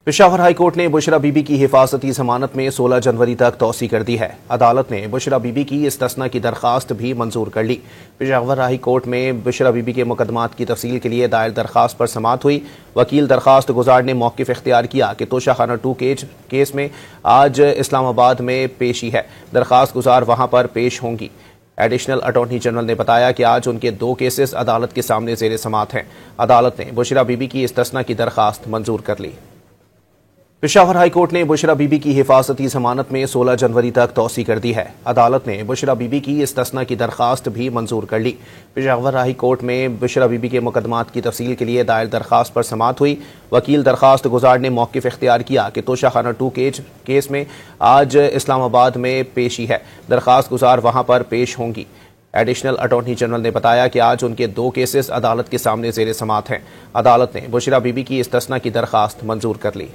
Peshawar high court ने बुशरा बीबी की हिफाजती जमानत में 16 जनवरी तक तौसी कर दी है। अदालत ने बुशरा बीबी की इस्तिस्ना की दरखास्त भी मंजूर कर ली। पेशावर हाई कोर्ट में बुशरा बीबी के मुकदमात की तफसील के लिए दायर दरखास्त पर समाअत हुई। वकील दरखास्त गुजार ने मौक़िफ़ इख्तियार किया कि तोशाखाना 2 केस में आज इस्लामाबाद में पेशी है। दरखास्त गुजार वहां पर पेश होंगी। एडिशनल अटॉर्नी जनरल ने बताया कि आज उनके 2 केसेस अदालत के सामने ज़ेर समाअत हैं। अदालत ने बुशरा बीबी की इस्तिस्ना की दरखास्त मंजूर कर ली। पेशावर हाई कोर्ट ने बुशरा बीबी की हिफाजती जमानत में 16 जनवरी तक तौसी कर दी है। अदालत ने बुशरा बीबी की इस्तिस्ना की दरखास्त भी मंजूर कर ली। पेशावर हाई कोर्ट में बुशरा बीबी के मुकदमात की तफसील के लिए दायर दरखास्त पर समाअत हुई। वकील दरखास्त गुजार ने मौक़िफ़ इख्तियार किया कि तोशाखाना 2 केस में आज इस्लामाबाद में पेशी है। दरखास्त गुजार वहां पर पेश होंगी। एडिशनल अटॉर्नी जनरल ने बताया कि आज उनके 2 केसेस अदालत के सामने ज़ेर समाअत हैं। अदालत ने बुशरा बीबी की इस्तिस्ना की दरखास्त मंजूर कर ली।